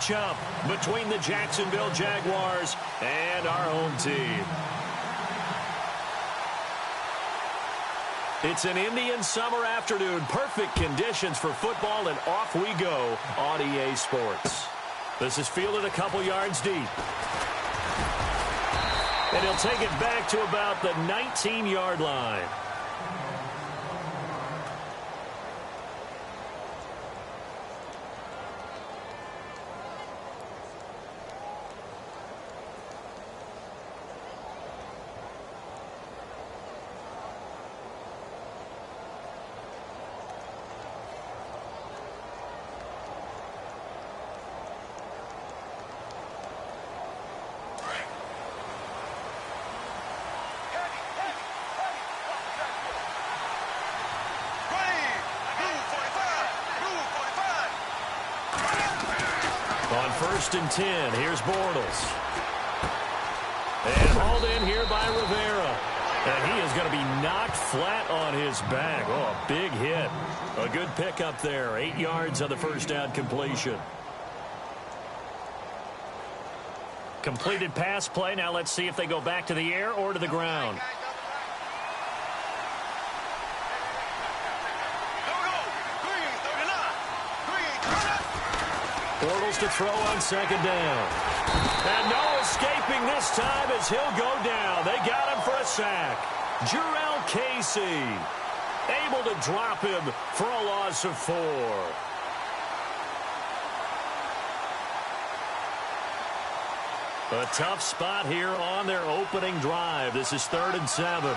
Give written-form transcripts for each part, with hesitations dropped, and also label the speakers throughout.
Speaker 1: matchup between the Jacksonville Jaguars and our home team. It's an Indian summer afternoon. Perfect conditions for football, and off we go on EA Sports. This is fielded a couple yards deep. And he'll take it back to about the 19-yard line. On 1st and 10, here's Bortles. And hauled in here by Rivera. And he is going to be knocked flat on his back. Oh, a big hit. A good pickup there. 8 yards on the first down completion. Completed pass play. Now let's see if they go back to the air or to the ground. Bortles to throw on 2nd down. And no escaping this time as he'll go down. They got him for a sack. Jurrell Casey able to drop him for a loss of 4. A tough spot here on their opening drive. This is 3rd and 7.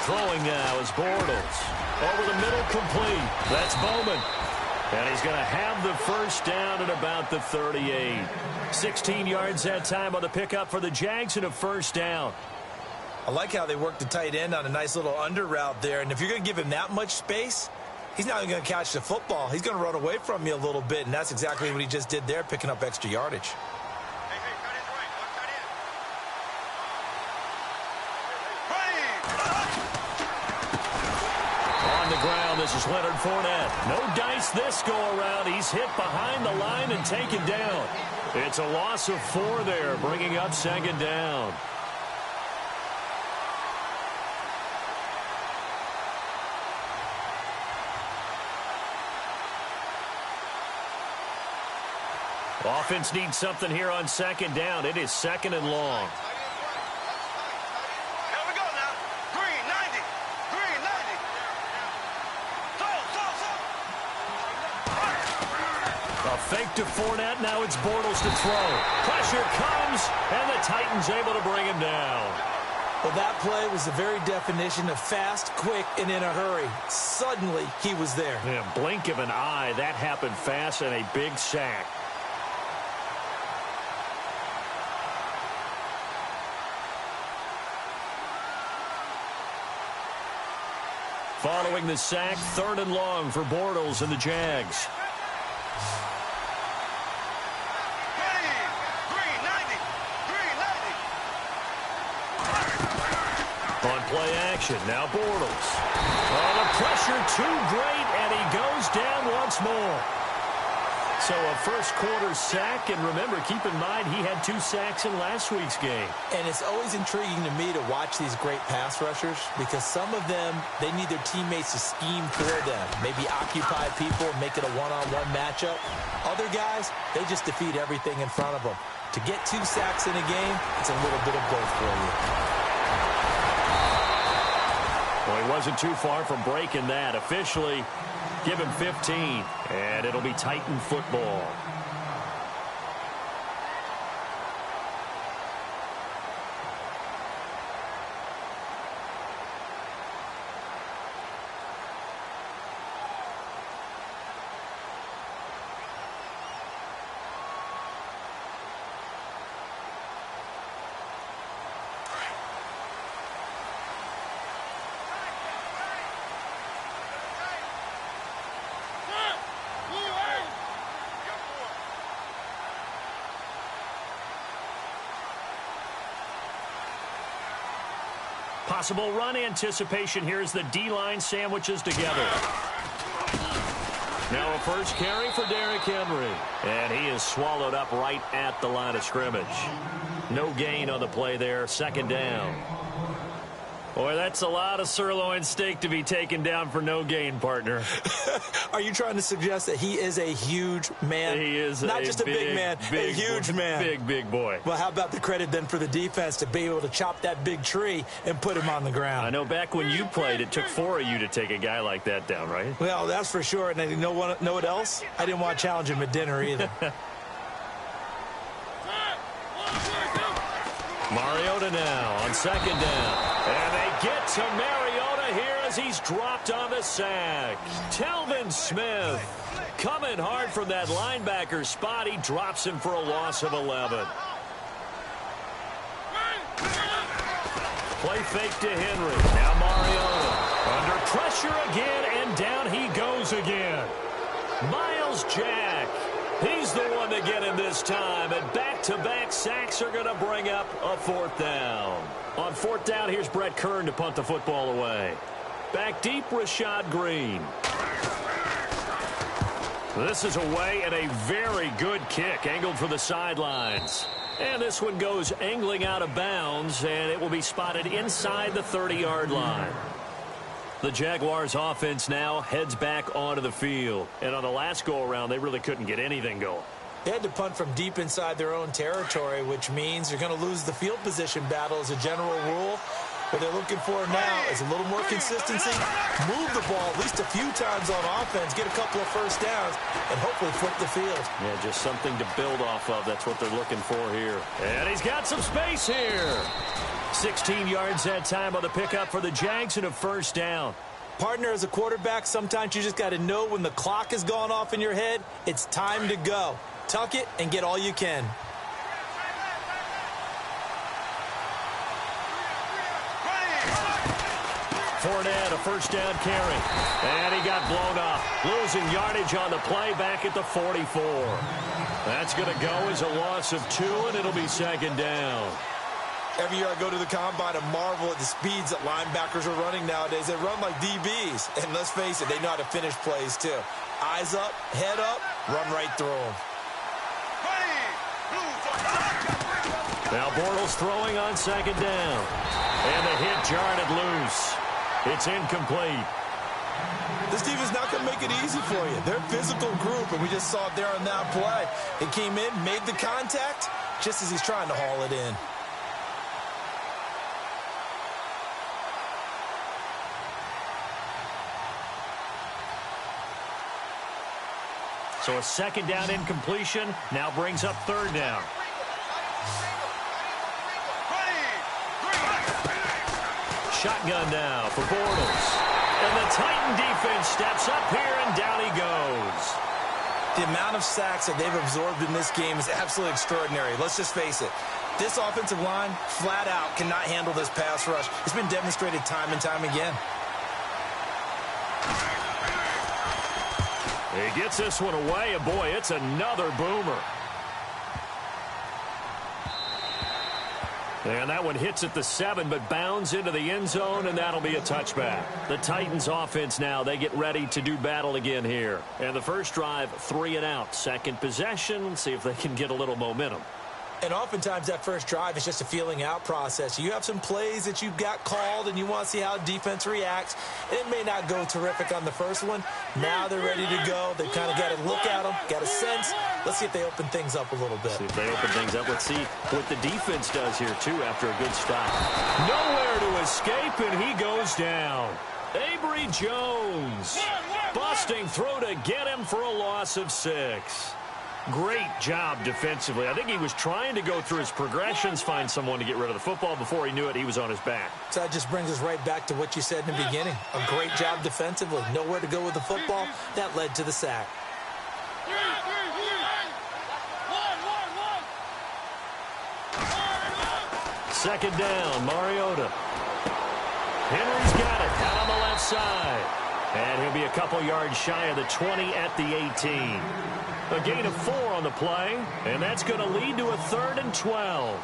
Speaker 1: Throwing now is Bortles. Over the middle, complete. That's Bowman. And he's going to have the first down at about the 38. 16 yards that time on the pickup for the Jags and a first down.
Speaker 2: I like how they worked the tight end on a nice little under route there. And if you're going to give him that much space, he's not even going to catch the football. He's going to run away from you a little bit, and that's exactly what he just did there, picking up extra yardage.
Speaker 1: This is Leonard Fournette. No dice this go-around. He's hit behind the line and taken down. It's a loss of 4 there, bringing up 2nd down. Offense needs something here on 2nd down. It is 2nd and long. Fake to Fournette. Now it's Bortles to throw. Pressure comes, and the Titans able to bring him down.
Speaker 2: Well, that play was the very definition of fast, quick, and in a hurry. Suddenly, he was there.
Speaker 1: Yeah, blink of an eye. That happened fast, and a big sack. Following the sack, 3rd and long for Bortles and the Jags. Play action. Now Bortles. Oh, the pressure too great, and he goes down once more. So a first-quarter sack, and remember, keep in mind, he had 2 sacks in last week's game.
Speaker 2: And it's always intriguing to me to watch these great pass rushers because some of them, they need their teammates to scheme for them. Maybe occupy people, make it a one-on-one matchup. Other guys, they just defeat everything in front of them. To get 2 sacks in a game, it's a little bit of both for you.
Speaker 1: Well, he wasn't too far from breaking that. Officially, give him 15, and it'll be Titan football. Possible run anticipation here as the D-line sandwiches together. Now a first carry for Derrick Henry. And he is swallowed up right at the line of scrimmage. No gain on the play there. Second down. Boy, that's a lot of sirloin steak to be taken down for no gain, partner.
Speaker 2: Are you trying to suggest that he is a huge man?
Speaker 1: He is
Speaker 2: not just a big man, a huge man.
Speaker 1: Big boy.
Speaker 2: Well, how about the credit then for the defense to be able to chop that big tree and put him on the ground?
Speaker 1: I know back when you played, it took 4 of you to take a guy like that down, right?
Speaker 2: Well, that's for sure. And you know what else? I didn't want to challenge him at dinner either.
Speaker 1: Mariota now on second down. And they get to Mariota here as he's dropped on the sack. Telvin Smith coming hard from that linebacker spot. He drops him for a loss of 11. Play fake to Henry. Now Mariota under pressure again, and down he goes again. Myles Jack. He's the one to get him this time, and back-to-back sacks are going to bring up a fourth down. On fourth down, here's Brett Kern to punt the football away. Back deep, Rashad Green. This is away and a very good kick, angled for the sidelines. And this one goes angling out of bounds, and it will be spotted inside the 30-yard line. The Jaguars offense now heads back onto the field. And on the last go-around, they really couldn't get anything going.
Speaker 2: They had to punt from deep inside their own territory, which means you're going to lose the field position battle as a general rule. What they're looking for now is a little more consistency, move the ball at least a few times on offense, get a couple of first downs, and hopefully flip the field.
Speaker 1: Yeah, just something to build off of. That's what they're looking for here. And he's got some space here. 16 yards that time on the pickup for the Jags and a first down.
Speaker 2: Partner, as a quarterback, sometimes you just got to know when the clock has gone off in your head, it's time to go. Tuck it and get all you can.
Speaker 1: Fournette, a first down carry. And he got blown up. Losing yardage on the play back at the 44. That's going to go as a loss of 2, and it'll be second down.
Speaker 2: Every year I go to the combine and marvel at the speeds that linebackers are running nowadays. They run like DBs. And let's face it, they know how to finish plays too. Eyes up, head up, run right through them.
Speaker 1: Now Bortles throwing on second down. And the hit jarred it loose. It's incomplete.
Speaker 2: This defense not going to make it easy for you. They're a physical group, and we just saw it there on that play. It came in, made the contact, just as he's trying to haul it in.
Speaker 1: So a second down incompletion now brings up third down. Shotgun now for Bortles. And the Titan defense steps up here, and down he goes.
Speaker 2: The amount of sacks that they've absorbed in this game is absolutely extraordinary. Let's just face it. This offensive line, flat out, cannot handle this pass rush. It's been demonstrated time and time again.
Speaker 1: He gets this one away, and boy, it's another boomer. And that one hits at the 7, but bounds into the end zone, and that'll be a touchback. The Titans offense now, they get ready to do battle again here. And the first drive, 3 and out. Second possession, see if they can get a little momentum.
Speaker 2: And oftentimes that first drive is just a feeling out process. You have some plays that you've got called and you want to see how defense reacts. It may not go terrific on the first one. Now they're ready to go. They've kind of got to look at them, got a sense. Let's see if they open things up a little bit.
Speaker 1: See if they open things up. Let's see what the defense does here, too, after a good stop. Nowhere to escape, and he goes down. Avery Jones busting through to get him for a loss of 6. Great job defensively. I think he was trying to go through his progressions, find someone to get rid of the football. Before he knew it, he was on his back.
Speaker 2: So that just brings us right back to what you said in the beginning. A great job defensively. Nowhere to go with the football. That led to the sack.
Speaker 1: Second down, Mariota. Henry's got it out on the left side. And he'll be a couple yards shy of the 20 at the 18. A gain of 4 on the play, and that's going to lead to a 3rd and 12.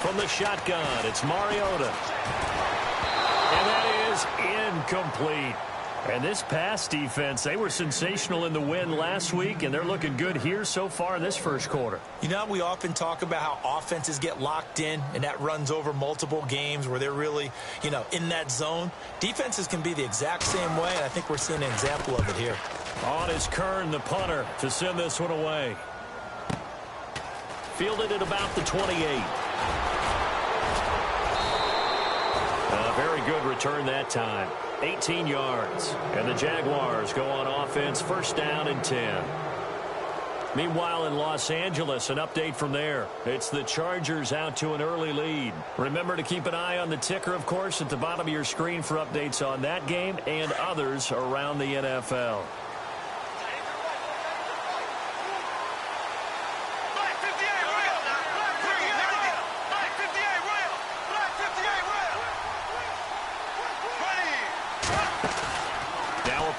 Speaker 1: From the shotgun, it's Mariota. And that is incomplete. And this pass defense, they were sensational in the win last week, and they're looking good here so far in this first quarter.
Speaker 2: You know, we often talk about how offenses get locked in, and that runs over multiple games where they're really, in that zone. Defenses can be the exact same way, and I think we're seeing an example of it here.
Speaker 1: On is Kern, the punter, to send this one away. Fielded at about the 28. A very good return that time. 18 yards. And the Jaguars go on offense, first down and 10. Meanwhile, in Los Angeles, an update from there. It's the Chargers out to an early lead. Remember to keep an eye on the ticker, of course, at the bottom of your screen for updates on that game and others around the NFL.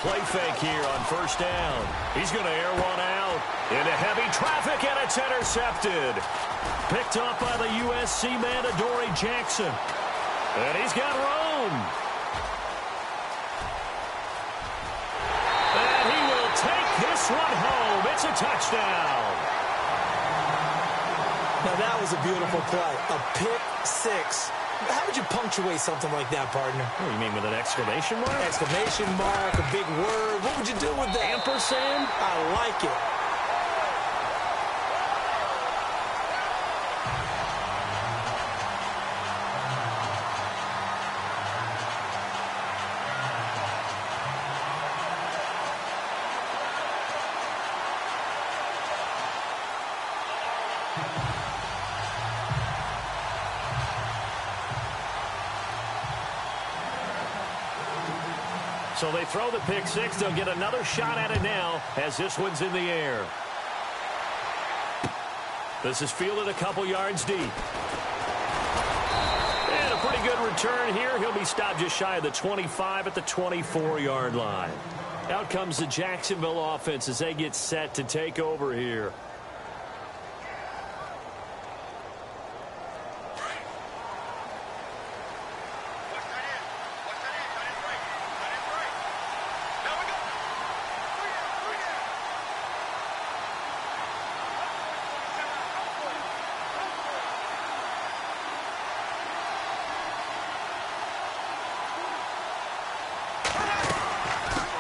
Speaker 1: Play fake here on first down. He's going to air one out into heavy traffic, and it's intercepted. Picked up by the USC man, Adoree Jackson. And he's got room. And he will take this one home. It's a touchdown.
Speaker 2: Now, that was a beautiful play. A pick six. How would you punctuate something like that, partner?
Speaker 1: What do you mean, with an exclamation mark?
Speaker 2: Exclamation mark, a big word. What would you do with that?
Speaker 1: Ampersand?
Speaker 2: I like it.
Speaker 1: So they throw the pick six. They'll get another shot at it now as this one's in the air. This is fielded a couple yards deep. And a pretty good return here. He'll be stopped just shy of the 25 at the 24-yard line. Out comes the Jacksonville offense as they get set to take over here.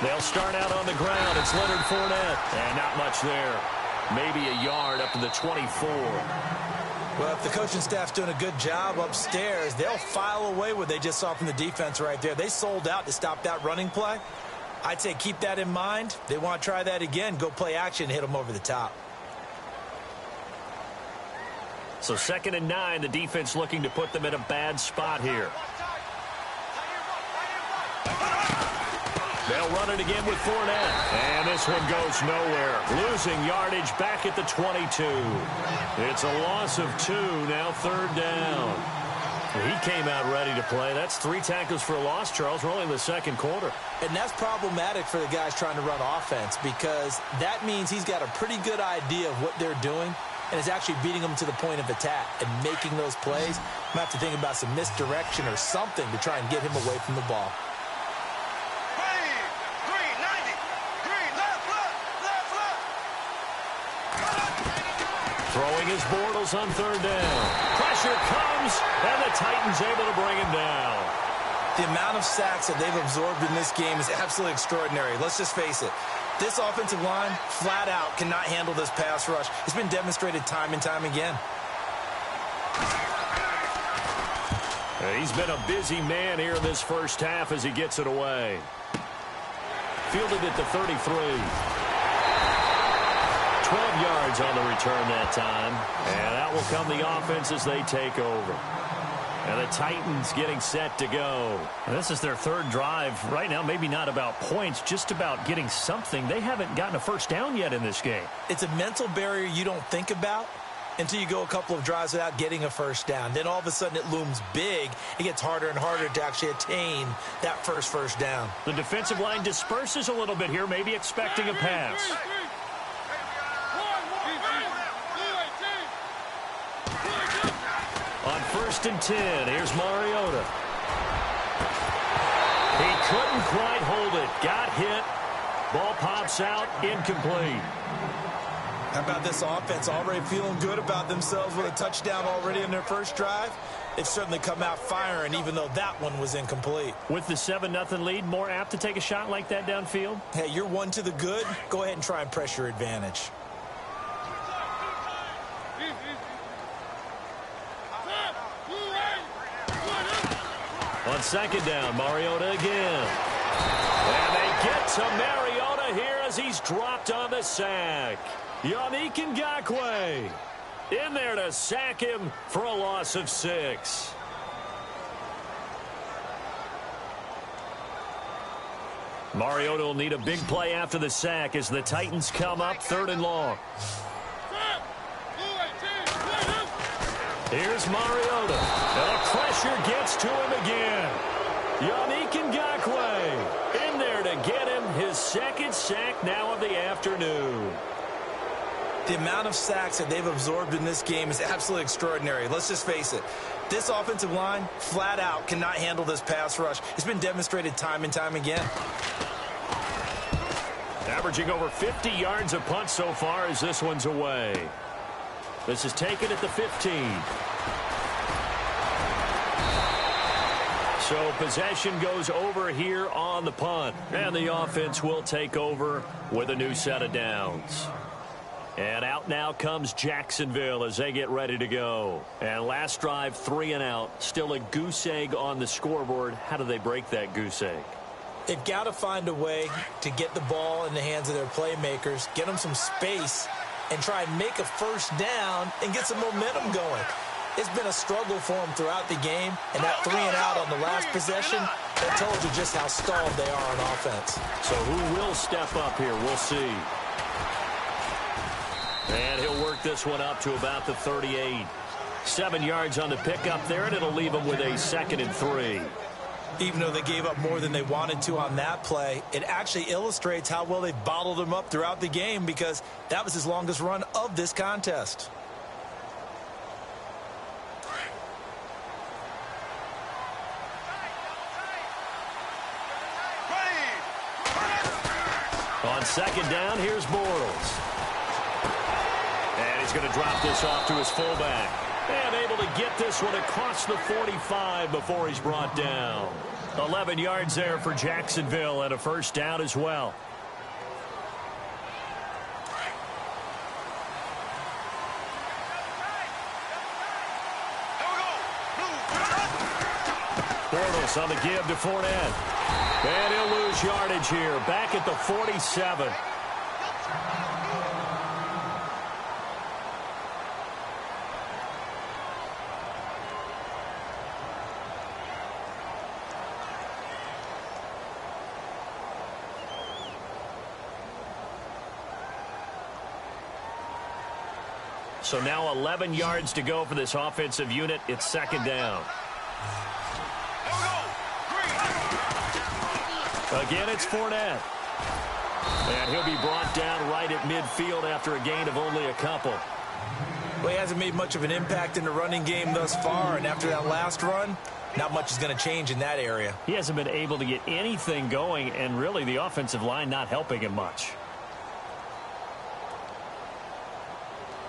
Speaker 1: They'll start out on the ground. It's Leonard Fournette. And not much there. Maybe a yard up to the 24.
Speaker 2: Well, if the coaching staff's doing a good job upstairs, they'll file away what they just saw from the defense right there. They sold out to stop that running play. I'd say keep that in mind. They want to try that again. Go play action and hit them over the top.
Speaker 1: So 2nd and 9, the defense looking to put them in a bad spot here. They'll run it again with Fournette. And this one goes nowhere. Losing yardage back at the 22. It's a loss of 2, now 3rd down. He came out ready to play. That's 3 tackles for a loss, Charles. We're only in the 2nd quarter.
Speaker 2: And that's problematic for the guys trying to run offense because that means he's got a pretty good idea of what they're doing and is actually beating them to the point of attack and making those plays. I'm going to have to think about some misdirection or something to try and get him away from the ball.
Speaker 1: Throwing his Bortles on 3rd down. Pressure comes, and the Titans able to bring him down.
Speaker 2: The amount of sacks that they've absorbed in this game is absolutely extraordinary. Let's just face it. This offensive line, flat out, cannot handle this pass rush. It's been demonstrated time and time again.
Speaker 1: He's been a busy man here in this first half as he gets it away. Fielded at the 33. 12 yards on the return that time. And out will come the offense as they take over. And the Titans getting set to go.
Speaker 3: And this is their third drive. Right now, maybe not about points, just about getting something. They haven't gotten a first down yet in this game.
Speaker 2: It's a mental barrier you don't think about until you go a couple of drives without getting a first down. Then all of a sudden it looms big. It gets harder and harder to actually attain that first down.
Speaker 3: The defensive line disperses a little bit here, maybe expecting a pass.
Speaker 1: On 1st and 10, here's Mariota. He couldn't quite hold it. Got hit. Ball pops out, incomplete.
Speaker 2: How about this offense already feeling good about themselves with a touchdown already in their first drive? They've certainly come out firing, even though that one was incomplete.
Speaker 3: With the 7-0 lead, more apt to take a shot like that downfield?
Speaker 2: Hey, you're one to the good. Go ahead and try and press your advantage.
Speaker 1: On 2nd down, Mariota again. And they get to Mariota here as he's dropped on the sack. Yannick Ngakoue in there to sack him for a loss of 6. Mariota will need a big play after the sack as the Titans come up 3rd and long. Here's Mariota. And the pressure gets to him again. Yannick Ngakoue in there to get him his 2nd sack now of the afternoon.
Speaker 2: The amount of sacks that they've absorbed in this game is absolutely extraordinary. Let's just face it. This offensive line, flat out, cannot handle this pass rush. It's been demonstrated time and time again.
Speaker 1: Averaging over 50 yards a punt so far as this one's away. This is taken at the 15. So possession goes over here on the punt. And the offense will take over with a new set of downs. And out now comes Jacksonville as they get ready to go. And last drive, 3 and out. Still a goose egg on the scoreboard. How do they break that goose egg?
Speaker 2: They've got to find a way to get the ball in the hands of their playmakers, get them some space, and try and make a first down and get some momentum going. It's been a struggle for them throughout the game, and that 3 and out on the last possession, that told you just how stalled they are on offense.
Speaker 1: So who will step up here? We'll see. And he'll work this one up to about the 38. 7 yards on the pickup there, and it'll leave him with a 2nd and 3.
Speaker 2: Even though they gave up more than they wanted to on that play, it actually illustrates how well they bottled him up throughout the game because that was his longest run of this contest.
Speaker 1: On 2nd down, here's Bortles. And he's going to drop this off to his fullback. And able to get this one across the 45 before he's brought down. 11 yards there for Jacksonville and a first down as well. Bortles on the give to Fournette. And he'll lose yardage here. Back at the 47. So now 11 yards to go for this offensive unit. It's 2nd down. Again, it's Fournette. And he'll be brought down right at midfield after a gain of only a couple.
Speaker 2: Well, he hasn't made much of an impact in the running game thus far, and after that last run, not much is going to change in that area.
Speaker 3: He hasn't been able to get anything going, and really the offensive line not helping him much.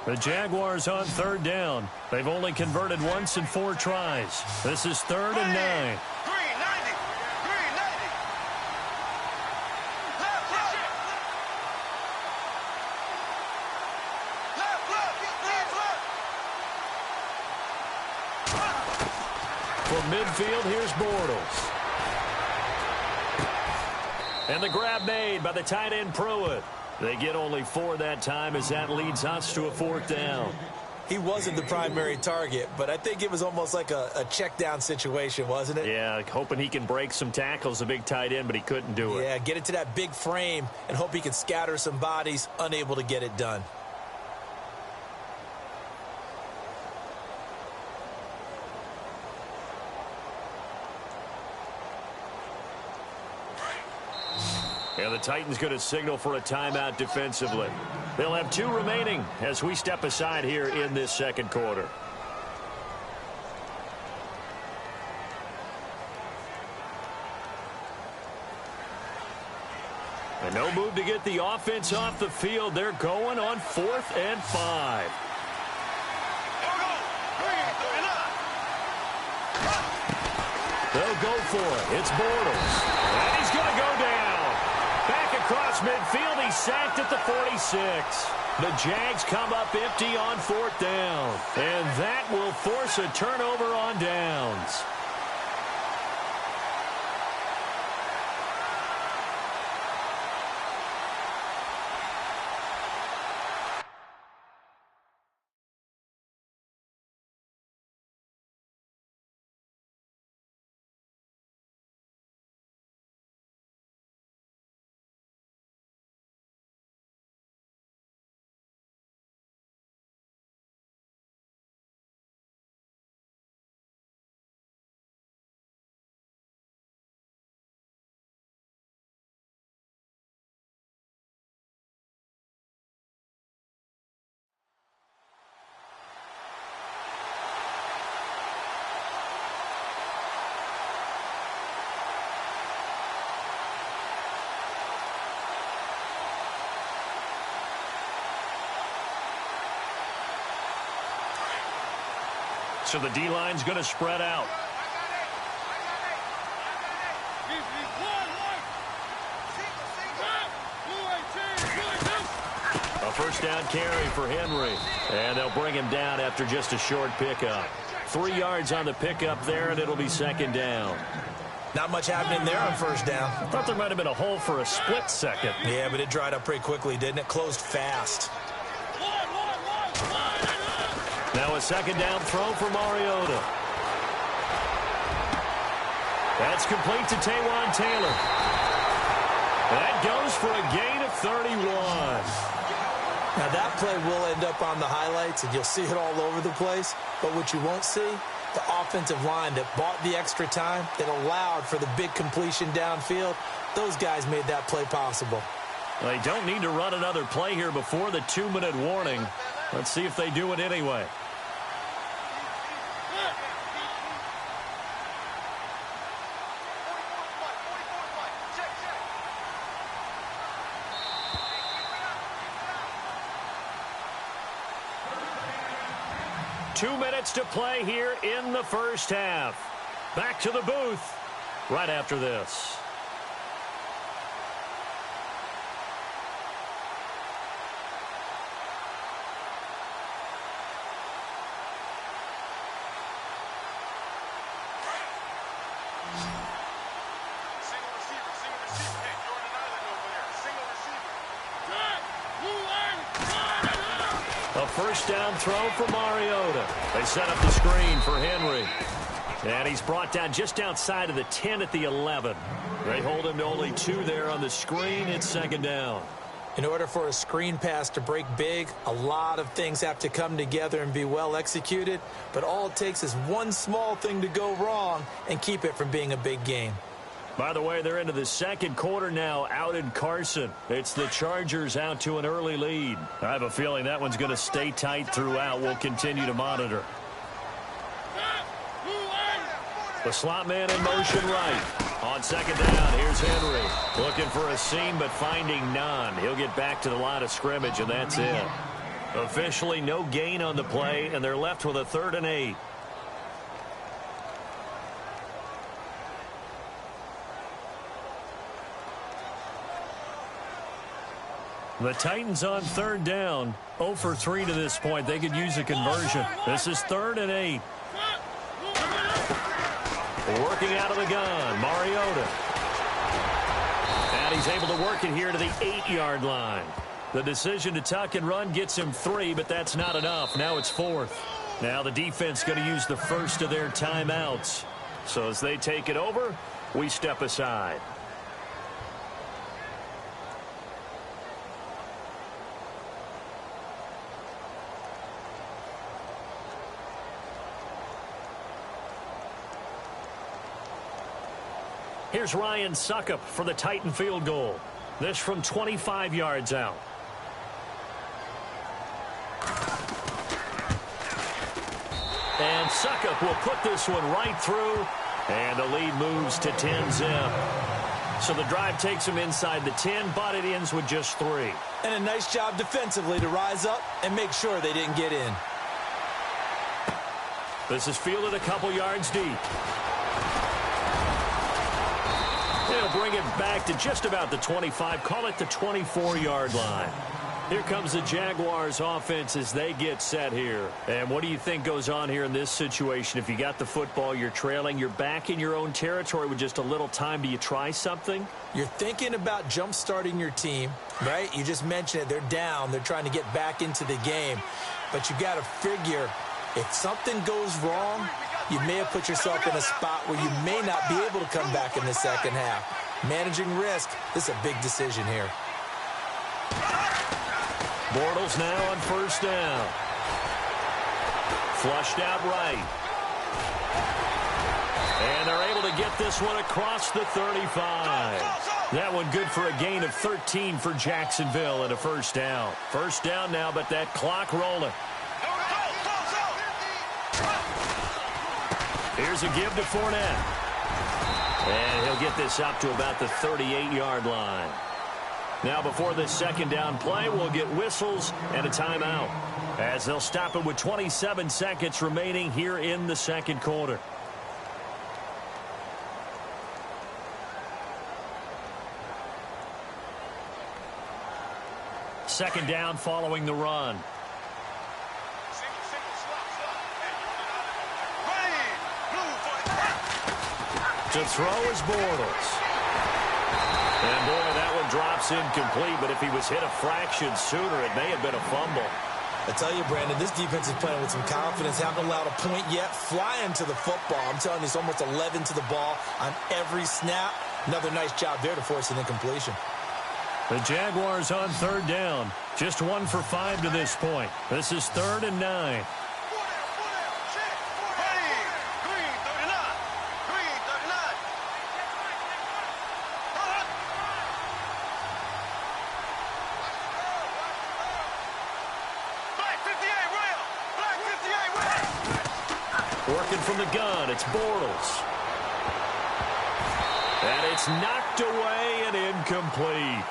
Speaker 3: The Jaguars on 3rd down. They've only converted once in 4 tries. This is 3rd and 9. From midfield, here's Bortles. And the grab made by the tight end Pruitt. They get only 4 that time as that leads us to a 4th down.
Speaker 2: he wasn't the primary target, but I think it was almost like a check down situation, wasn't it?
Speaker 3: Yeah, hoping he can break some tackles, a big tight end, but he couldn't do it.
Speaker 2: Yeah, get it to that big frame and hope he can scatter some bodies, unable to get it done.
Speaker 3: And the Titans going to signal for a timeout defensively. They'll have 2 remaining as we step aside here in this second quarter. And no move to get the offense off the field. They're going on 4th and 5. They'll go for it. It's Bortles. And he's going to go down. Back across midfield. He's sacked at the 46. The Jags come up empty on 4th down. And that will force a turnover on downs. So the D-line's going to spread out. A first down carry for Henry. And they'll bring him down after just a short pickup. 3 yards on the pickup there, and it'll be second down.
Speaker 2: Not much happening there on first down.
Speaker 3: I thought there might have been a hole for a split second.
Speaker 2: Yeah, but it dried up pretty quickly, didn't it? Closed fast.
Speaker 3: Now a second down throw for Mariota. That's complete to Taywan Taylor. That goes for a gain of 31.
Speaker 2: Now that play will end up on the highlights, and you'll see it all over the place. But what you won't see, the offensive line that bought the extra time, that allowed for the big completion downfield, those guys made that play possible.
Speaker 3: They don't need to run another play here before the 2-minute warning. Let's see if they do it anyway. Two minutes to play here in the first half. Back to the booth right after this. A first down throw for Mariota. They set up the screen for Henry. And he's brought down just outside of the 10 at the 11. They hold him to only 2 there on the screen. It's second down.
Speaker 2: In order for a screen pass to break big, a lot of things have to come together and be well executed. But all it takes is one small thing to go wrong and keep it from being a big game.
Speaker 3: By the way, they're into the second quarter now out in Carson. It's the Chargers out to an early lead. I have a feeling that one's going to stay tight throughout. We'll continue to monitor. The slot man in motion right. On second down, here's Henry. Looking for a seam, but finding none. He'll get back to the line of scrimmage, and that's it. Officially no gain on the play, and they're left with a 3rd and 8. The Titans on 3rd down. 0 for 3 to this point. They could use a conversion. This is 3rd and 8. Working out of the gun, Mariota. And he's able to work it here to the 8-yard line.
Speaker 1: The decision to tuck and run gets him 3, but that's not enough. Now it's 4th. Now the defense going to use the first of their timeouts. So as they take it over, we step aside. Here's Ryan Suckup for the Titan field goal. This from 25 yards out. And Suckup will put this one right through, and the lead moves to 10-zip. So the drive takes them inside the 10, but it ends with just 3.
Speaker 2: And a nice job defensively to rise up and make sure they didn't get in.
Speaker 1: This is fielded a couple yards deep. They'll bring it back to just about the 25, call it the 24-yard line. Here comes the Jaguars offense as they get set here. And what do you think goes on here in this situation? If you got the football, you're trailing, you're back in your own territory with just a little time. Do you try something?
Speaker 2: You're thinking about jump-starting your team, right? You just mentioned it. They're down. They're trying to get back into the game. But you got to figure if something goes wrong, you may have put yourself in a spot where you may not be able to come back in the second half. Managing risk, this is a big decision here.
Speaker 1: Bortles now on first down. Flushed out right. And they're able to get this one across the 35. That one good for a gain of 13 for Jacksonville and a first down. First down now, but that clock rolling. Here's a give to Fournette. And he'll get this up to about the 38-yard line. Now before this second down play, we'll get whistles and a timeout, as they'll stop it with 27 seconds remaining here in the second quarter. Second down following the run. To throw is Bortles. And, boy, that one drops incomplete, but if he was hit a fraction sooner, it may have been a fumble.
Speaker 2: I tell you, Brandon, this defense is playing with some confidence. Haven't allowed a point yet. Flying to the football. I'm telling you, it's almost 11 to the ball on every snap. Another nice job there to force an incompletion.
Speaker 1: The Jaguars on third down. Just 1 for 5 to this point. This is 3rd and 9. Working from the gun, it's Bortles. And it's knocked away and incomplete.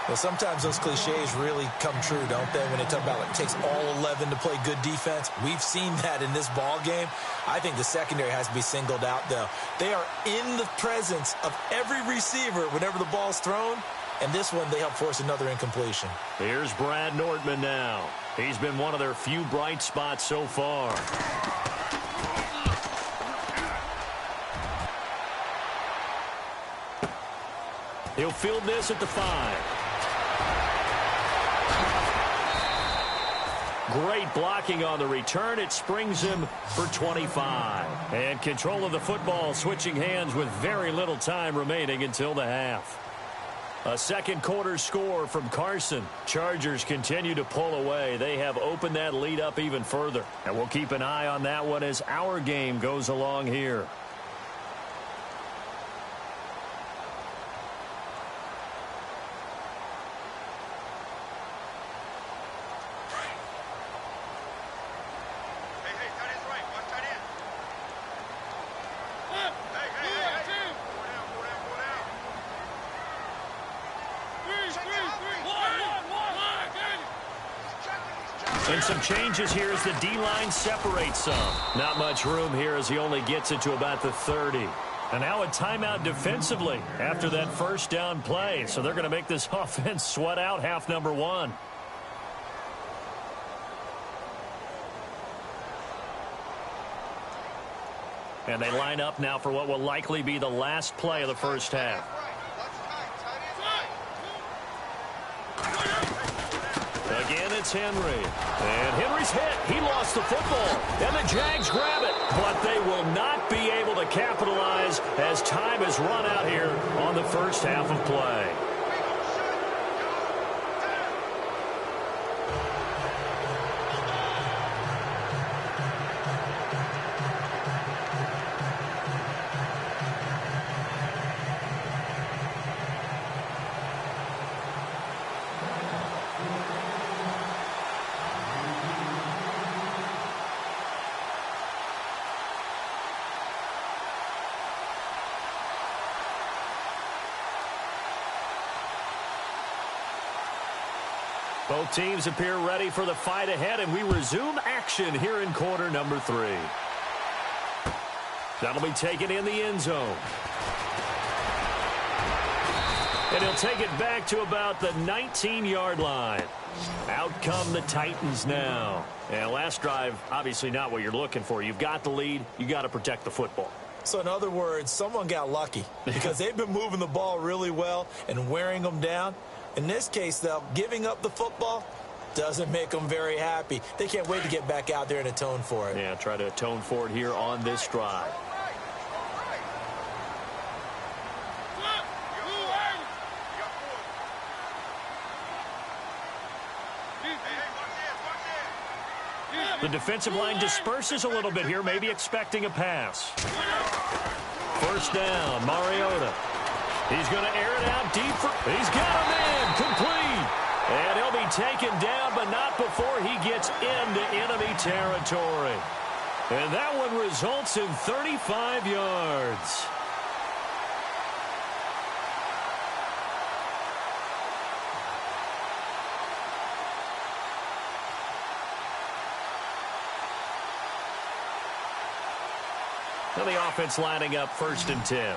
Speaker 2: Well, sometimes those cliches really come true, don't they? When they talk about, like, it takes all 11 to play good defense. We've seen that in this ball game. I think the secondary has to be singled out, though. They are in the presence of every receiver whenever the ball's thrown. And this one, they help force another incompletion.
Speaker 1: Here's Brad Nortman now. He's been one of their few bright spots so far. He'll field this at the 5. Great blocking on the return. It springs him for 25. And control of the football switching hands with very little time remaining until the half. A second quarter score from Carson. Chargers continue to pull away. They have opened that lead up even further. And we'll keep an eye on that one as our game goes along here. And some changes here as the D-line separates some. Not much room here as he only gets it to about the 30. And now a timeout defensively after that first down play. So they're going to make this offense sweat out half number 1. And they line up now for what will likely be the last play of the first half. it's Henry. And Henry's hit. He lost the football. And the Jags grab it. But they will not be able to capitalize as time has run out here on the first half of play. Both teams appear ready for the fight ahead, and we resume action here in quarter number 3. That'll be taken in the end zone. And he'll take it back to about the 19-yard line. Out come the Titans now. And last drive, obviously not what you're looking for. You've got the lead. You got to protect the football.
Speaker 2: So in other words, someone got lucky because they've been moving the ball really well and wearing them down. In this case, though, giving up the football doesn't make them very happy. They can't wait to get back out there and atone for it.
Speaker 1: Yeah, try to atone for it here on this drive. The defensive line disperses a little bit here, maybe expecting a pass. First down, Mariota. He's going to air it out deep. He's got a man complete. And he'll be taken down, but not before he gets into enemy territory. And that one results in 35 yards. Now the offense lining up 1st and 10.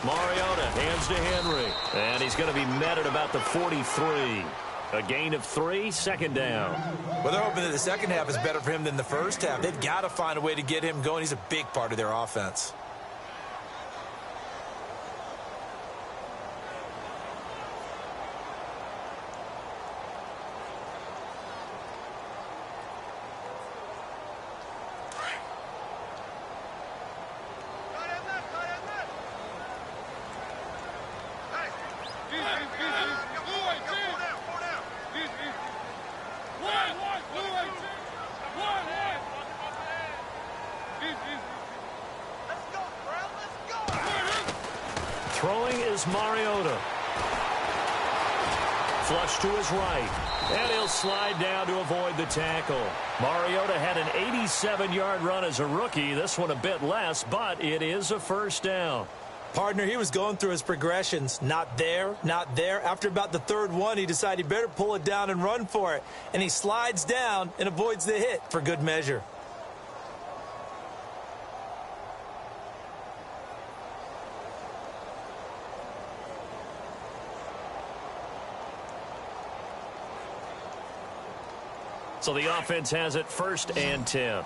Speaker 1: Mariota hands to Henry. And he's going to be met at about the 43. A gain of 3, 2nd down.
Speaker 2: Well, they're hoping that the second half is better for him than the first half. They've got to find a way to get him going. He's a big part of their offense.
Speaker 1: Throwing is Mariota. Flush to his right. And he'll slide down to avoid the tackle. Mariota had an 87-yard run as a rookie. This one a bit less, but it is a first down.
Speaker 2: Partner, he was going through his progressions. Not there, not there. After about the 3rd one, he decided he better pull it down and run for it. And he slides down and avoids the hit for good measure.
Speaker 1: So the offense has it 1st and 10.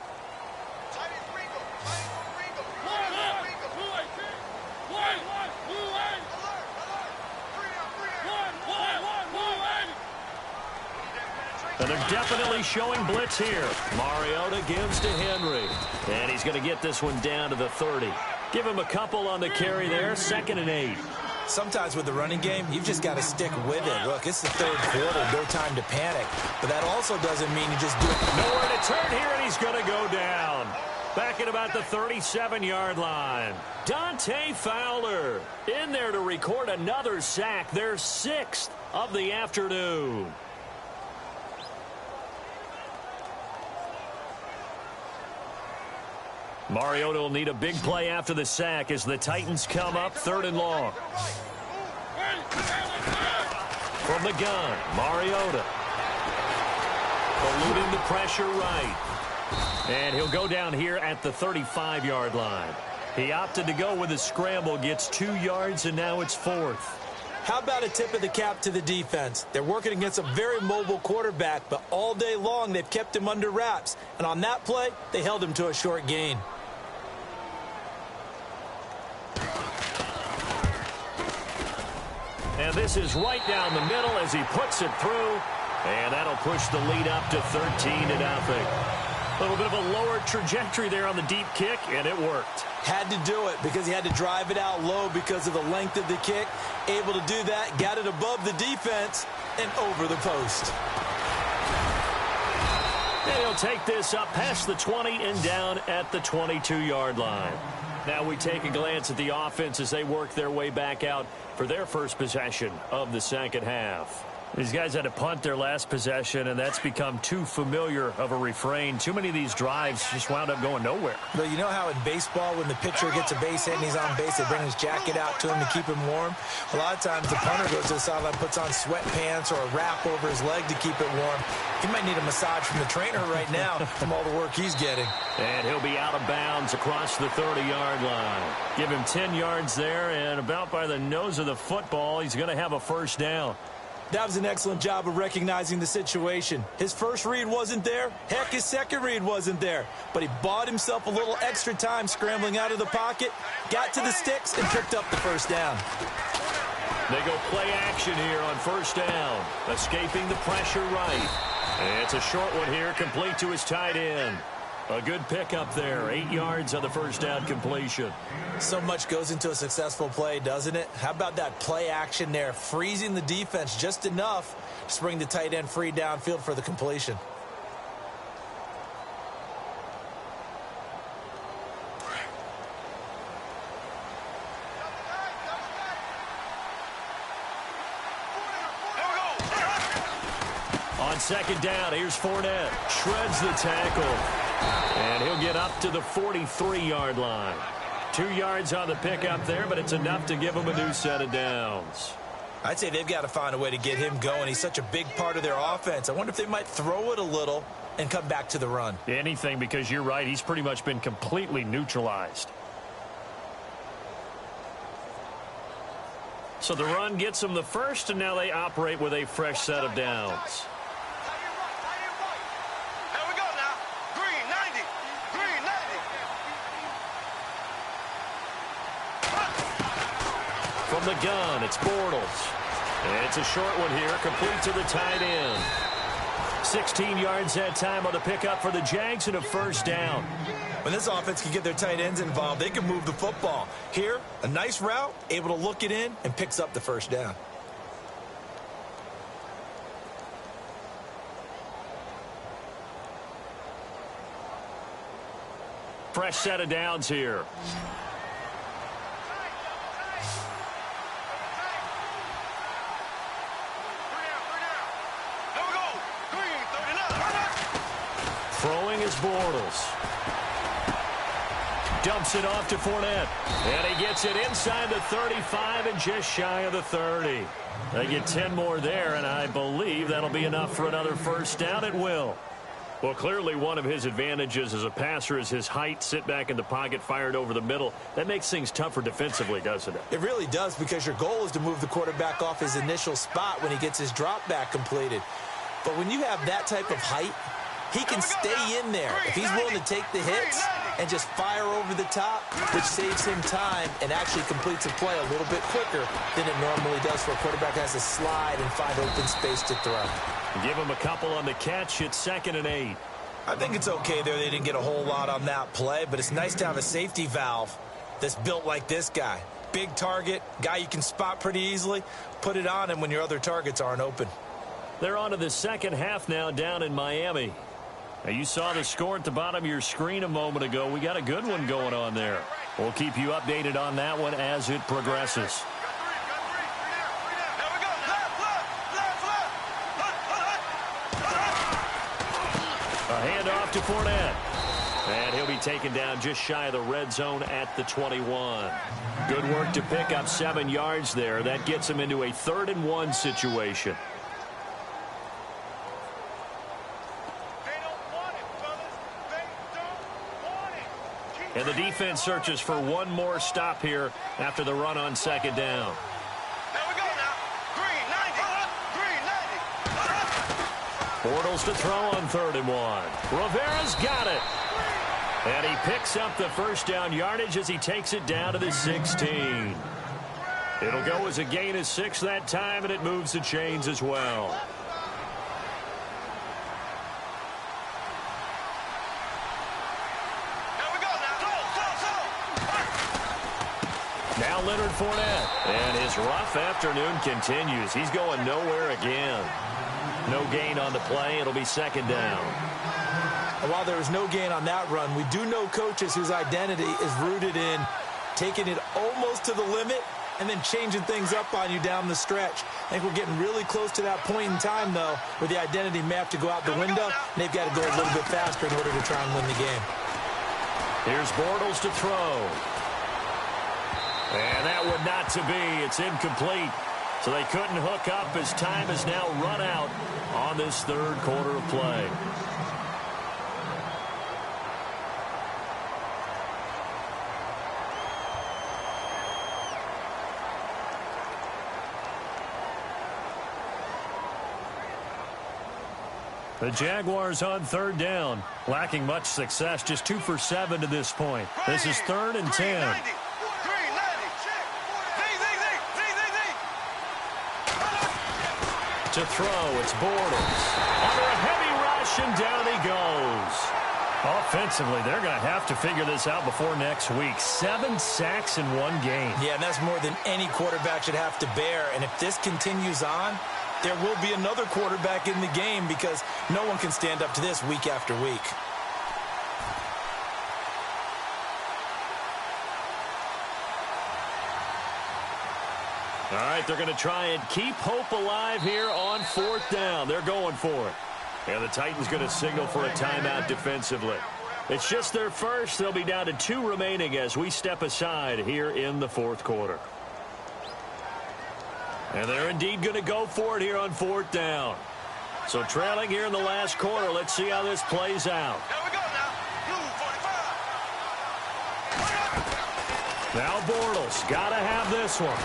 Speaker 1: And they're definitely showing blitz here. Mariota gives to Henry. And he's going to get this one down to the 30. Give him a couple on the carry there. 2nd and 8.
Speaker 2: Sometimes with the running game, you've just got to stick with it. Look, it's the 3rd quarter, no time to panic. But that also doesn't mean you just do it.
Speaker 1: Nowhere to turn here, and he's going to go down. Back at about the 37-yard line. Dante Fowler in there to record another sack. Their 6th of the afternoon. Mariota will need a big play after the sack as the Titans come up 3rd and long. From the gun, Mariota. Eluding the pressure right. And he'll go down here at the 35-yard line. He opted to go with a scramble, gets 2 yards, and now it's 4th.
Speaker 2: How about a tip of the cap to the defense? They're working against a very mobile quarterback, but all day long they've kept him under wraps. And on that play, they held him to a short gain.
Speaker 1: And this is right down the middle as he puts it through. And that'll push the lead up to 13-0. A little bit of a lower trajectory there on the deep kick, and it worked.
Speaker 2: Had to do it because he had to drive it out low because of the length of the kick. Able to do that, got it above the defense and over the post.
Speaker 1: And he'll take this up past the 20 and down at the 22-yard line. Now we take a glance at the offense as they work their way back out for their first possession of the second half. These guys had to punt their last possession, and that's become too familiar of a refrain. Too many of these drives just wound up going nowhere.
Speaker 2: But you know how in baseball, when the pitcher gets a base hit and he's on base, they bring his jacket out to him to keep him warm? A lot of times the punter goes to the sideline, puts on sweatpants or a wrap over his leg to keep it warm. He might need a massage from the trainer right now from all the work he's getting.
Speaker 1: And he'll be out of bounds across the 30-yard line. Give him 10 yards there, and about by the nose of the football, he's going to have a first down.
Speaker 2: That was an excellent job of recognizing the situation. His first read wasn't there. Heck, his second read wasn't there. But he bought himself a little extra time scrambling out of the pocket, got to the sticks, and picked up the first down.
Speaker 1: They go play action here on first down. Escaping the pressure right. And it's a short one here, complete to his tight end. A good pickup there, 8 yards on the first down completion.
Speaker 2: So much goes into a successful play, doesn't it? How about that play action there, freezing the defense just enough to bring the tight end free downfield for the completion.
Speaker 1: On second down, here's Fournette. Shreds the tackle. And he'll get up to the 43-yard line. 2 yards on the pickup there, but it's enough to give him a new set of downs.
Speaker 2: I'd say they've got to find a way to get him going. He's such a big part of their offense. I wonder if they might throw it a little and come back to the run.
Speaker 1: Anything, because you're right. He's pretty much been completely neutralized. So the run gets them the first, and now they operate with a fresh set of downs. From the gun, it's Bortles. And it's a short one here, complete to the tight end. 16 yards that time on the pickup for the Jags and a first down.
Speaker 2: When this offense can get their tight ends involved, they can move the football. Here, a nice route, able to look it in, and picks up the first down.
Speaker 1: Fresh set of downs here. Throwing is Bortles. Dumps it off to Fournette. And he gets it inside the 35 and just shy of the 30. They get 10 more there, and I believe that'll be enough for another first down. It will. Well, clearly one of his advantages as a passer is his height. Sit back in the pocket, fired over the middle. That makes things tougher defensively, doesn't it?
Speaker 2: It really does, because your goal is to move the quarterback off his initial spot when he gets his drop back completed. But when you have that type of height, he can stay in there if he's willing to take the hits and just fire over the top, which saves him time and actually completes a play a little bit quicker than it normally does, for a quarterback has to slide and find open space to throw.
Speaker 1: Give him a couple on the catch. It's 2nd and 8.
Speaker 2: I think it's okay there. They didn't get a whole lot on that play, but it's nice to have a safety valve that's built like this guy. Big target, guy you can spot pretty easily. Put it on him when your other targets aren't open.
Speaker 1: They're on to the second half now down in Miami. Now, you saw the score at the bottom of your screen a moment ago. We got a good one going on there. We'll keep you updated on that one as it progresses. A handoff to Fournette. And he'll be taken down just shy of the red zone at the 21. Good work to pick up 7 yards there. That gets him into a 3rd and 1 situation. And the defense searches for one more stop here after the run on second down.
Speaker 3: There we go now. 390.
Speaker 1: Bortles to throw on 3rd and 1. Rivera's got it. And he picks up the first down yardage as he takes it down to the 16. It'll go as a gain of 6 that time, and it moves the chains as well.
Speaker 3: There we go now.
Speaker 1: Now Leonard Fournette. And his rough afternoon continues. He's going nowhere again. No gain on the play. It'll be second down.
Speaker 2: And while there was no gain on that run, we do know coaches whose identity is rooted in taking it almost to the limit and then changing things up on you down the stretch. I think we're getting really close to that point in time, though, where the identity may have to go out the window, and they've got to go a little bit faster in order to try and win the game.
Speaker 1: Here's Bortles to throw. And that one not to be. It's incomplete. So they couldn't hook up as time is now run out on this third quarter of play. The Jaguars on 3rd down, lacking much success, just 2 for 7 to this point. This is 3rd and 10. To throw, it's Bortles. Under a heavy rush, and down he goes. Offensively, they're going to have to figure this out before next week. 7 sacks in one game.
Speaker 2: Yeah, and that's more than any quarterback should have to bear. And if this continues on, there will be another quarterback in the game because no one can stand up to this week after week.
Speaker 1: All right, they're going to try and keep hope alive here on 4th down. They're going for it. And the Titans going to signal for a timeout defensively. It's just their first. They'll be down to 2 remaining as we step aside here in the 4th quarter. And they're indeed going to go for it here on 4th down. So trailing here in the last quarter. Let's see how this plays out.
Speaker 3: There we go now. Blue 45.
Speaker 1: Now Bortles got to have this one.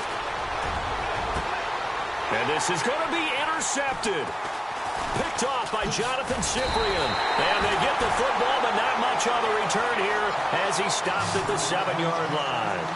Speaker 1: And this is going to be intercepted. Picked off by Jonathan Cyprien. And they get the football, but not much on the return here as he stopped at the 7-yard line.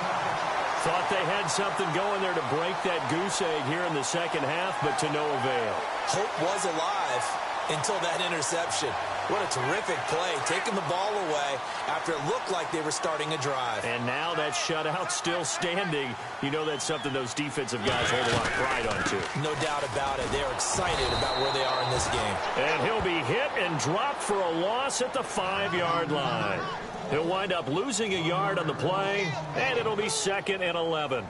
Speaker 1: Thought they had something going there to break that goose egg here in the second half, but to no avail.
Speaker 2: Hope was alive until that interception. What a terrific play, taking the ball away after it looked like they were starting a drive.
Speaker 1: And now that shutout still standing. You know that's something those defensive guys hold a lot of pride on, too.
Speaker 2: No doubt about it. They're excited about where they are in this game.
Speaker 1: And he'll be hit and dropped for a loss at the 5-yard line. He'll wind up losing a yard on the play, and it'll be 2nd and 11.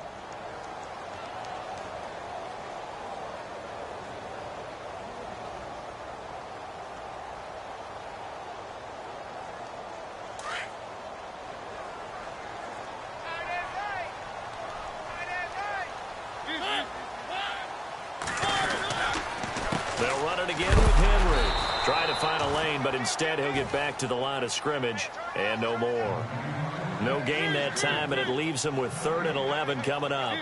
Speaker 1: They'll run it again with Henry. Trying to find a lane, but instead he'll get back to the line of scrimmage and no more. No gain that time, and it leaves them with 3rd and 11 coming up.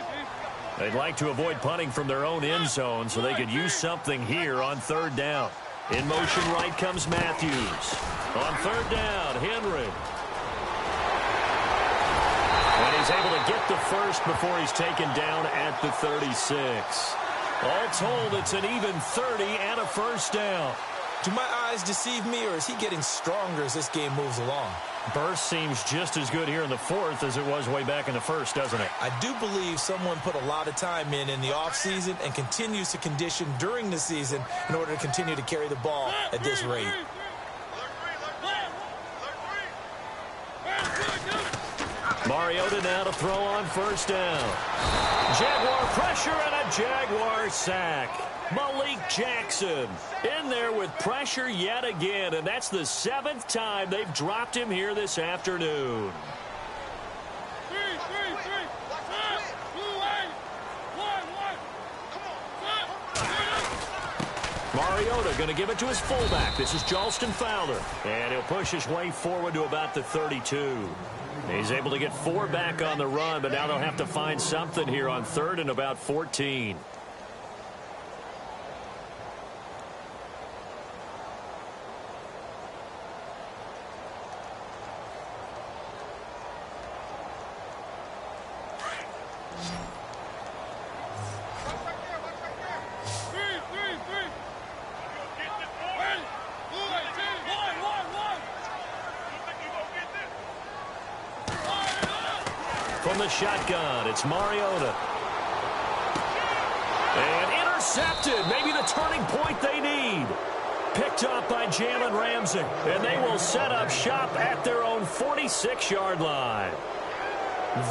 Speaker 1: They'd like to avoid punting from their own end zone so they could use something here on 3rd down. In motion right comes Matthews. On 3rd down, Henry. And he's able to get the first before he's taken down at the 36. All told, it's an even 30 and a first down.
Speaker 2: Do my eyes deceive me, or is he getting stronger as this game moves along?
Speaker 1: Burst seems just as good here in the 4th as it was way back in the 1st, doesn't it?
Speaker 2: I do believe someone put a lot of time in the offseason and continues to condition during the season in order to continue to carry the ball at this rate.
Speaker 1: Mariota now to throw on 1st down. Jaguar pressure and a Jaguar sack. Malik Jackson in there with pressure yet again, and that's the 7th time they've dropped him here this afternoon. Mariota going to give it to his fullback. This is Jalston Fowler. And he'll push his way forward to about the 32. He's able to get 4 back on the run, but now they'll have to find something here on 3rd and about 14. From the shotgun, it's Mariota. And intercepted. Maybe the turning point they need. Picked up by Jalen Ramsey. And they will set up shop at their own 46-yard line.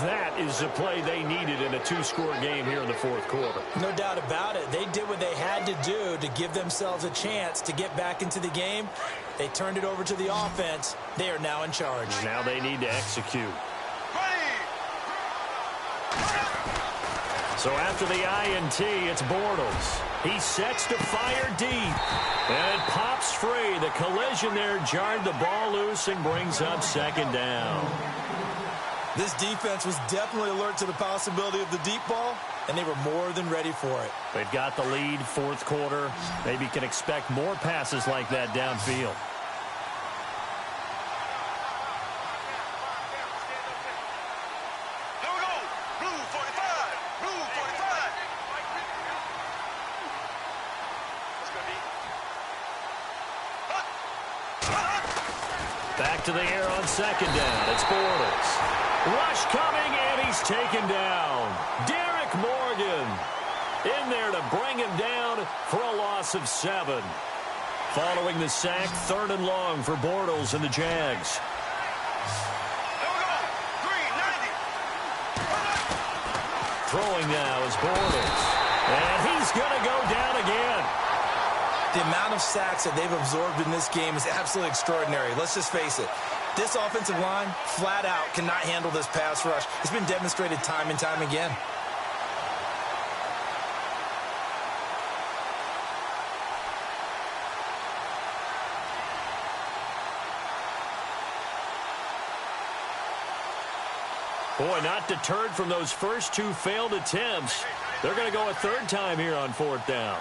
Speaker 1: That is the play they needed in a 2-score game here in the 4th quarter.
Speaker 2: No doubt about it. They did what they had to do to give themselves a chance to get back into the game. They turned it over to the offense. They are now in charge.
Speaker 1: Now they need to execute. So after the INT, it's Bortles. He sets to fire deep. And it pops free. The collision there jarred the ball loose and brings up 2nd down.
Speaker 2: This defense was definitely alert to the possibility of the deep ball, and they were more than ready for it.
Speaker 1: They've got the lead, 4th quarter. Maybe can expect more passes like that downfield. Back to the air on 2nd down. It's Bortles. Rush coming, and he's taken down. Derek Morgan in there to bring him down for a loss of 7. Following the sack, 3rd and long for Bortles and the Jags. Throwing now is Bortles. And he's going to go down again.
Speaker 2: The amount of sacks that they've absorbed in this game is absolutely extraordinary. Let's just face it. This offensive line, flat out, cannot handle this pass rush. It's been demonstrated time and time again.
Speaker 1: Boy, not deterred from those first 2 failed attempts. They're going to go a 3rd time here on 4th down.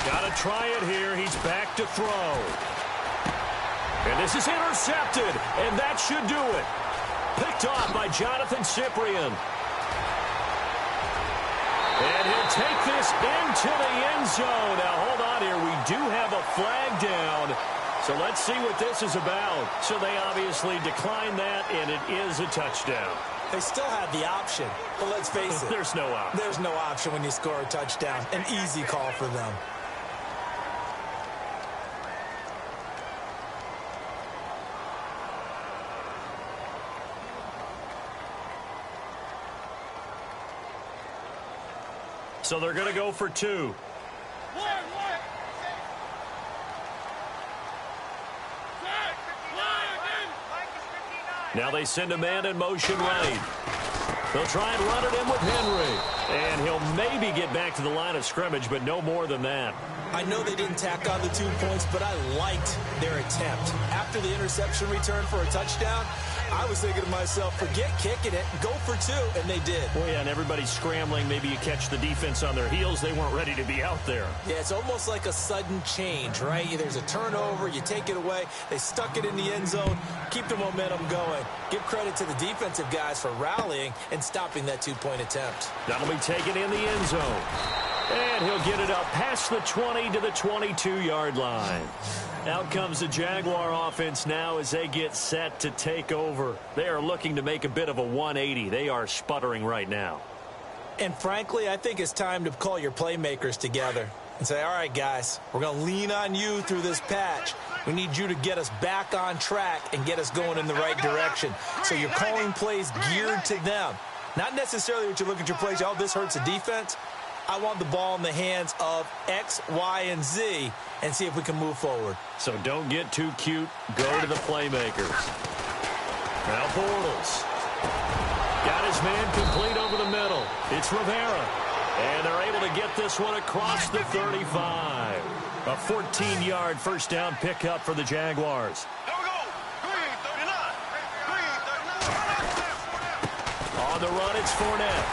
Speaker 1: Got to try it here. He's back to throw. And this is intercepted, and that should do it. Picked off by Jonathan Cyprien. And he'll take this into the end zone. Now, hold on here. We do have a flag down. So let's see what this is about. So they obviously declined that, and it is a touchdown.
Speaker 2: They still had the option, but let's face it.
Speaker 1: There's no option.
Speaker 2: There's no option when you score a touchdown. An easy call for them.
Speaker 1: So they're going to go for 2. Now they send a man in motion right. They'll try and run it in with Henry. And he'll maybe get back to the line of scrimmage, but no more than that.
Speaker 2: I know they didn't tack on the 2 points, but I liked their attempt. After the interception return for a touchdown, I was thinking to myself, forget kicking it, go for 2, and they did.
Speaker 1: Well, yeah, and everybody's scrambling. Maybe you catch the defense on their heels. They weren't ready to be out there.
Speaker 2: Yeah, it's almost like a sudden change, right? There's a turnover, you take it away, they stuck it in the end zone, keep the momentum going. Give credit to the defensive guys for rallying and stopping that 2-point attempt.
Speaker 1: That'll be taken in the end zone. And he'll get it up past the 20 to the 22-yard line. Out comes the Jaguar offense now as they get set to take over. They are looking to make a bit of a 180. They are sputtering right now.
Speaker 2: And frankly, I think it's time to call your playmakers together and say, all right, guys, we're going to lean on you through this patch. We need you to get us back on track and get us going in the right direction. So you're calling plays geared to them. Not necessarily what you look at your plays, oh, this hurts the defense. I want the ball in the hands of X, Y, and Z and see if we can move forward.
Speaker 1: So don't get too cute. Go to the playmakers. Now Bortles. Got his man complete over the middle. It's Rivera. And they're able to get this one across the 35. A 14-yard first down pickup for the Jaguars. On the run, it's Fournette.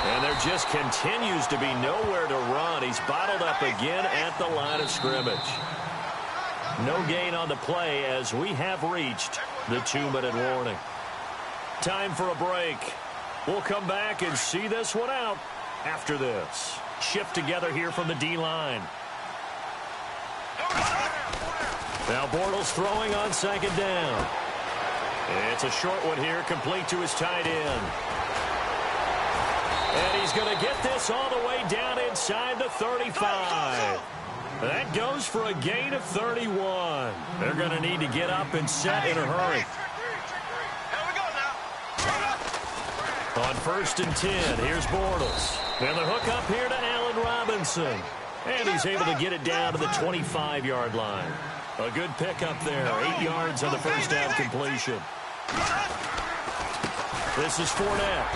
Speaker 1: And there just continues to be nowhere to run. He's bottled up again at the line of scrimmage. No gain on the play as we have reached the 2-minute warning. Time for a break. We'll come back and see this one out after this. Shift together here from the D-line. Now Bortles throwing on second down. It's a short one here, complete to his tight end. And he's going to get this all the way down inside the 35. That goes for a gain of 31. They're going to need to get up and set in a hurry. On 1st and 10, here's Bortles. And the hook up here to Allen Robinson. And he's able to get it down to the 25-yard line. A good pickup there. 8 yards on the first down completion. This is Fournette.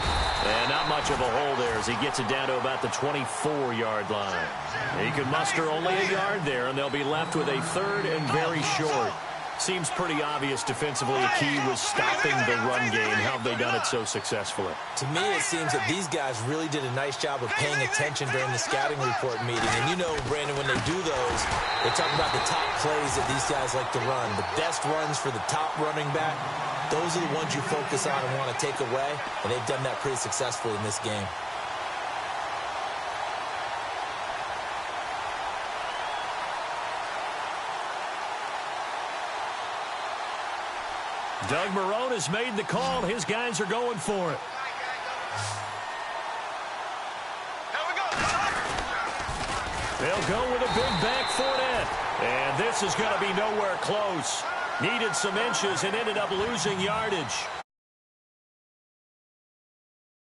Speaker 1: And not much of a hole there as he gets it down to about the 24-yard line. He can muster only a yard there, and they'll be left with a 3rd and very short. Seems pretty obvious defensively a key was stopping the run game. How have they done it so successfully?
Speaker 2: To me, it seems that these guys really did a nice job of paying attention during the scouting report meeting. And you know, Brandon, when they do those, they talk about the top plays that these guys like to run. The best runs for the top running back, those are the ones you focus on and want to take away. And they've done that pretty successfully in this game.
Speaker 1: Doug Marrone has made the call. His guys are going for it. They'll go with a big back Fournette. And this is going to be nowhere close. Needed some inches and ended up losing yardage.